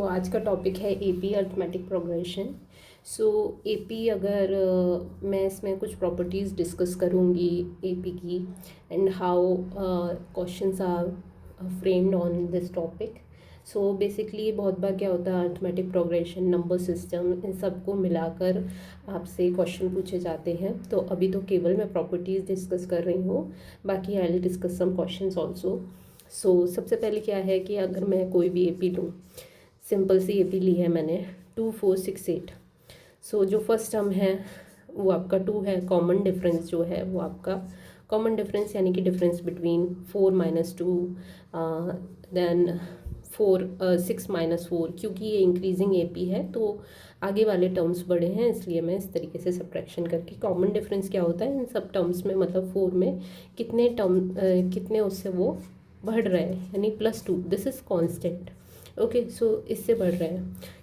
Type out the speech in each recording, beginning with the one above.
आज का टॉपिक है एपी अर्थमेटिक प्रोग्रेशन। एपी अगर मैं इसमें कुछ प्रॉपर्टीज़ डिस्कस करूँगी एपी की and how questions are framed on this topic. Basically बहुत बार क्या होता है, अर्थमेटिक प्रोग्रेशन, नंबर सिस्टम, इन सबको मिलाकर आपसे क्वेश्चन पूछे जाते हैं। तो अभी तो केवल मैं प्रॉपर्टीज़ डिस्कस कर रही हूँ, बाकी I will discuss some questions also. सबसे पहले क्या है कि अगर मैं कोई भी एपी लूँ, सिंपल सी एपी ली है मैंने 2468। जो फर्स्ट टर्म है वो आपका 2 है, कॉमन डिफरेंस जो है वो आपका कॉमन डिफरेंस यानी कि डिफरेंस बिटवीन 4 - 2 देन 6 - 4। क्योंकि ये इंक्रीजिंग एपी है तो आगे वाले टर्म्स बड़े हैं, इसलिए मैं इस तरीके से सब्ट्रैक्शन करके, कॉमन डिफरेंस क्या होता है इन सब टर्म्स में, मतलब 4 में कितने टर्म कितने उससे वो बढ़ रहे हैं, यानी +2, दिस इज़ कांस्टेंट। ओके, इससे बढ़ रहा है।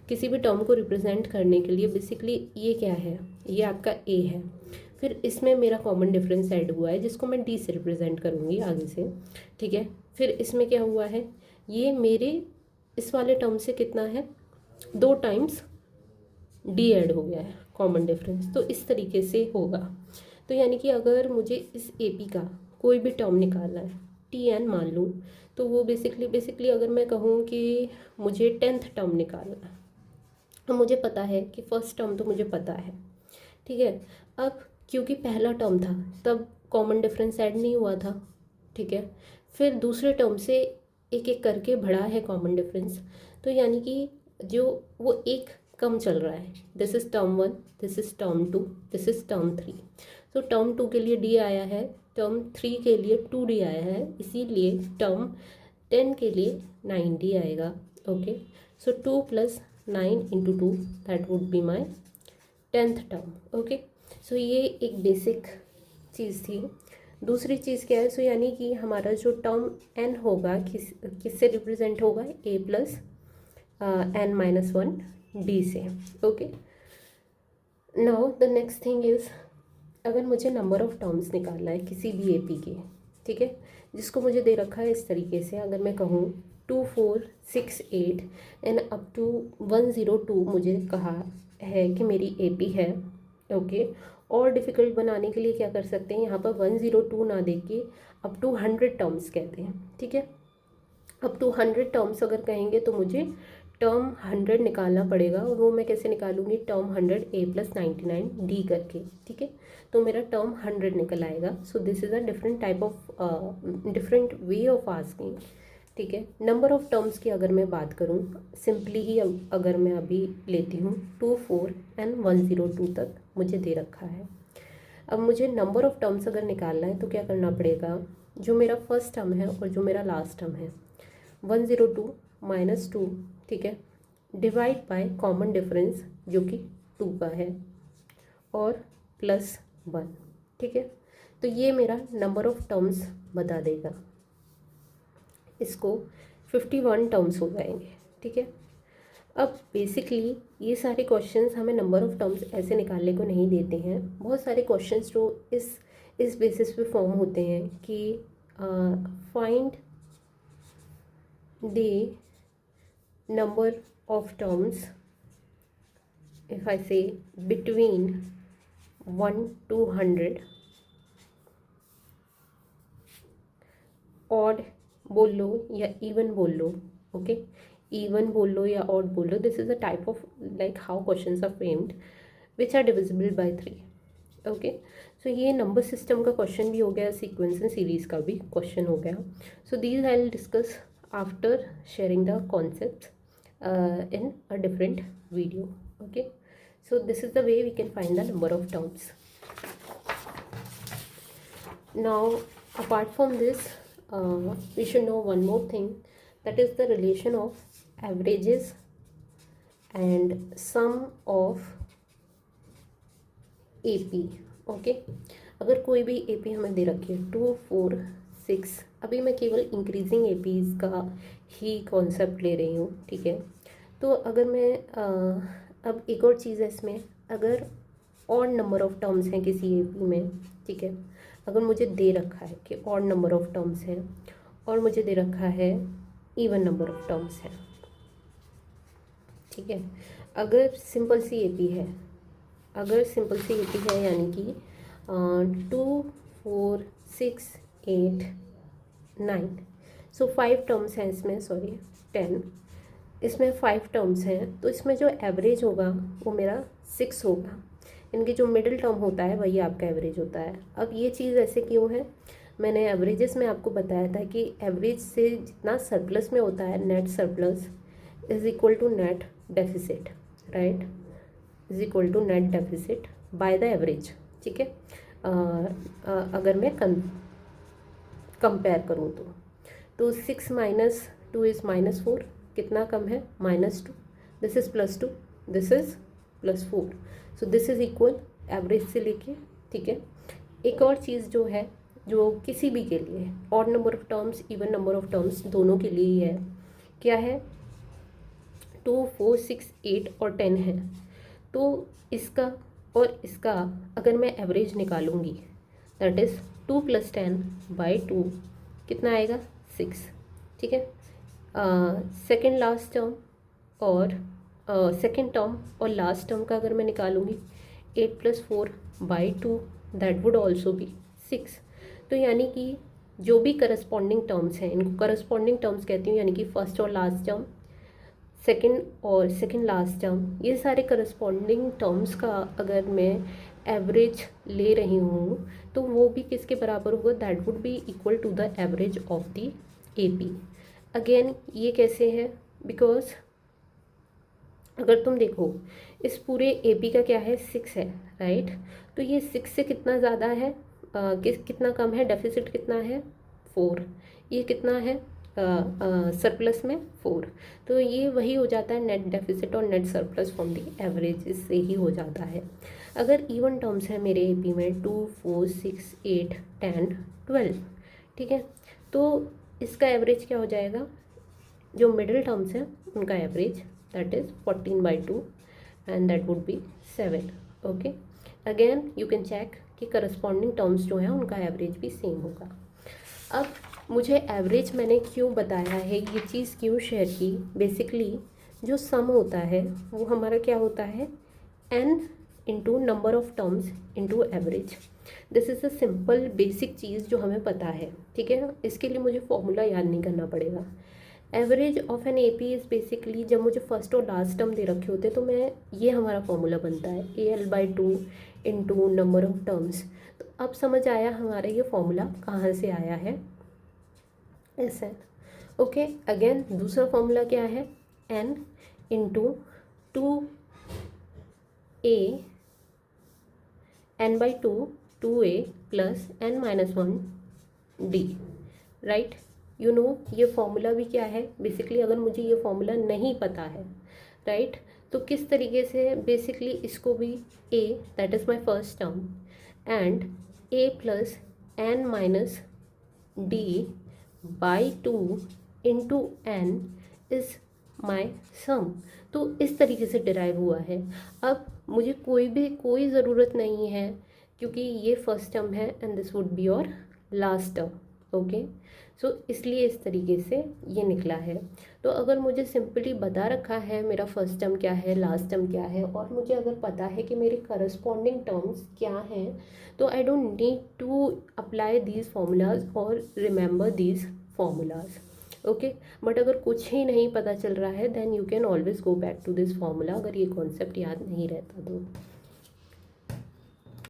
किसी भी टर्म को रिप्रेजेंट करने के लिए बेसिकली ये क्या है, ये आपका ए है, फिर इसमें मेरा कॉमन डिफरेंस ऐड हुआ है जिसको मैं डी से रिप्रेजेंट करूँगी आगे से, ठीक है। फिर इसमें क्या हुआ है, ये मेरे इस वाले टर्म से कितना है, 2 टाइम्स डी ऐड हो गया है कॉमन डिफरेंस, तो इस तरीके से होगा। तो यानी कि अगर मुझे इस एपी का कोई भी टर्म निकालना है, टी एन मान लूँ, तो वो बेसिकली अगर मैं कहूँ कि मुझे 10th टर्म निकालना है, तो मुझे पता है कि फर्स्ट टर्म तो मुझे पता है, ठीक है। अब क्योंकि पहला टर्म था तब कॉमन डिफरेंस ऐड नहीं हुआ था, ठीक है। फिर दूसरे टर्म से एक एक करके बढ़ा है कॉमन डिफरेंस, तो यानी कि जो वो एक कम चल रहा है, this is term 1, this is term 2, this is term 3। Term 2 के लिए डी आया है, टर्म 3 के लिए 2D आया है, इसीलिए टर्म 10 के लिए 9D आएगा। Okay, 2 + 9 × 2 that would be my 10th term. Okay, ये एक बेसिक चीज़ थी। दूसरी चीज़ क्या है, यानी कि हमारा जो टर्म n होगा किससे रिप्रेजेंट होगा, a + n - 1 d से। Okay, now the next thing is, अगर मुझे नंबर ऑफ़ टर्म्स निकालना है किसी भी एपी के, ठीक है, जिसको मुझे दे रखा है इस तरीके से, अगर मैं कहूँ 2468 एंड अप टू 102 मुझे कहा है कि मेरी एपी है। ओके, और डिफ़िकल्ट बनाने के लिए क्या कर सकते हैं, यहाँ पर 102 ना दे के अप टू 100 टर्म्स कहते हैं, ठीक है। अप टू 100 टर्म्स अगर कहेंगे तो मुझे टर्म 100 निकालना पड़ेगा, और वो मैं कैसे निकालूंगी, टर्म 100 a + 99 d करके, ठीक है। तो मेरा टर्म 100 निकल आएगा। This is a different type of different way of asking, ठीक है। नंबर ऑफ़ टर्म्स की अगर मैं बात करूँ, सिंपली ही अगर मैं अभी लेती हूँ 24 एंड 102 तक मुझे दे रखा है। अब मुझे नंबर ऑफ़ टर्म्स अगर निकालना है तो क्या करना पड़ेगा, जो मेरा फर्स्ट टर्म है और जो मेरा लास्ट टर्म है, 102 - 2, ठीक है, डिवाइड बाय कॉमन डिफरेंस जो कि 2 का है, और +1, ठीक है। तो ये मेरा नंबर ऑफ़ टर्म्स बता देगा, इसको 51 टर्म्स हो जाएंगे, ठीक है। अब बेसिकली ये सारे क्वेश्चंस हमें नंबर ऑफ़ टर्म्स ऐसे निकालने को नहीं देते हैं। बहुत सारे क्वेश्चंस जो इस बेसिस पे फॉर्म होते हैं कि find the number of terms if I से बिटवीन 1 to 100, ऑड बोल लो या इवन बोल लो। ओके, इवन बोल लो या ऑड बोल लो, this is a type of like how questions are framed which are divisible by 3। Okay, ये नंबर सिस्टम का क्वेश्चन भी हो गया, सीक्वेंस एंड सीरीज का भी क्वेश्चन हो गया। These I will discuss after sharing the concept in a different video. Okay, this is the way we can find the number of terms. Now apart from this, we should know one more thing, that is the relation of averages and sum of AP. Okay, अगर कोई भी AP हमें दे रखी है 2 4 6, अभी मैं केवल increasing APs का ही कॉन्सेप्ट ले रही हूँ, ठीक है। तो अगर मैं अब एक और चीज़ है इसमें, अगर ऑड नंबर ऑफ़ टर्म्स हैं किसी एपी में, ठीक है, अगर मुझे दे रखा है कि ऑड नंबर ऑफ़ टर्म्स हैं और मुझे दे रखा है इवन नंबर ऑफ़ टर्म्स हैं, ठीक है। अगर सिंपल सी एपी है, अगर सिंपल सी एपी है यानी कि 2 4 6 8 9, सो 5 टर्म्स हैं इसमें, सॉरी 10, इसमें 5 टर्म्स हैं, तो इसमें जो एवरेज होगा वो मेरा 6 होगा। इनकी जो मिडिल टर्म होता है वही आपका एवरेज होता है। अब ये चीज़ ऐसे क्यों है, मैंने एवरेजेस में आपको बताया था कि एवरेज से जितना सरप्लस में होता है, net surplus is equal to net deficit, right, is equal to net deficit by the average. ठीक है, अगर मैं कंपेयर करूँ तो 6 माइनस 2 इज़ -4, कितना कम है, -2, this is +2, this is +4, so this is equal average से लेके। ठीक है, एक और चीज़ जो है, जो किसी भी के लिए, odd number of terms, even number of terms, दोनों के लिए ही है, क्या है, 2 4 6 8 और 10 है, तो इसका और इसका अगर मैं एवरेज निकालूंगी, दैट इज़ 2 + 10/2 कितना आएगा, 6। ठीक है, सेकेंड लास्ट टर्म और सेकेंड टर्म और लास्ट टर्म का अगर मैं निकालूंगी, 8 + 4/2 दैट वुड ऑल्सो बी 6। तो यानी कि जो भी करस्पॉन्डिंग टर्म्स हैं, इनको करस्पॉन्डिंग टर्म्स कहती हूँ, यानी कि फर्स्ट और लास्ट टर्म, सेकेंड और सेकेंड लास्ट टर्म, ये सारे करस्पॉन्डिंग टर्म्स का अगर मैं एवरेज ले रही हूँ तो वो भी किसके बराबर होगा, that would be equal to the average of the AP. Again ये कैसे है, बिकॉज अगर तुम देखो इस पूरे एपी का क्या है, 6 है, राइट, तो ये 6 से कितना ज़्यादा है, कितना कम है, डेफिसिट कितना है, 4, ये कितना है, सरप्लस में 4, तो ये वही हो जाता है नेट डेफिसिट और net surplus from the average, इससे ही हो जाता है। अगर इवन टर्म्स है मेरे एपी में 2 4 6 8 10 12, ठीक है, तो इसका एवरेज क्या हो जाएगा, जो मिडिल टर्म्स हैं उनका average that is 14/2 and that would be 7। Okay, again you can check कि करस्पॉन्डिंग टर्म्स जो हैं उनका एवरेज भी सेम होगा। अब मुझे एवरेज मैंने क्यों बताया है, ये चीज़ क्यों शेयर की, बेसिकली जो सम होता है वो हमारा क्या होता है, n into number of terms into average. This is a simple basic चीज़ जो हमें पता है। ठीक है, इसके लिए मुझे फॉर्मूला याद नहीं करना पड़ेगा। Average of an AP is basically, जब मुझे फर्स्ट और लास्ट टर्म दे रखे होते तो मैं, ये हमारा फॉर्मूला बनता है AL/2 into number of terms. तो अब समझ आया हमारा ये फॉर्मूला कहाँ से आया है, SN। ओके, अगेन दूसरा फॉर्मूला क्या है, N into 2A N/2 2A plus N-1D, right. You know ये फॉर्मूला भी क्या है, बेसिकली अगर मुझे ये फॉर्मूला नहीं पता है, राइट, तो किस तरीके से बेसिकली इसको भी A that is my first term and A plus N-D/2 into N is my sum. तो इस तरीके से डिराइव हुआ है। अब मुझे कोई ज़रूरत नहीं है, क्योंकि ये फर्स्ट टर्म है and this would be your last term. Okay, so इसलिए इस तरीके से ये निकला है। तो अगर मुझे सिंपली बता रखा है मेरा फर्स्ट टर्म क्या है, लास्ट टर्म क्या है, और मुझे अगर पता है कि मेरे करस्पॉन्डिंग टर्म्स क्या हैं, तो I don't need to apply these formulas और remember these formulas. Okay, but अगर कुछ ही नहीं पता चल रहा है then you can always go back to this formula, अगर ये कॉन्सेप्ट याद नहीं रहता तो।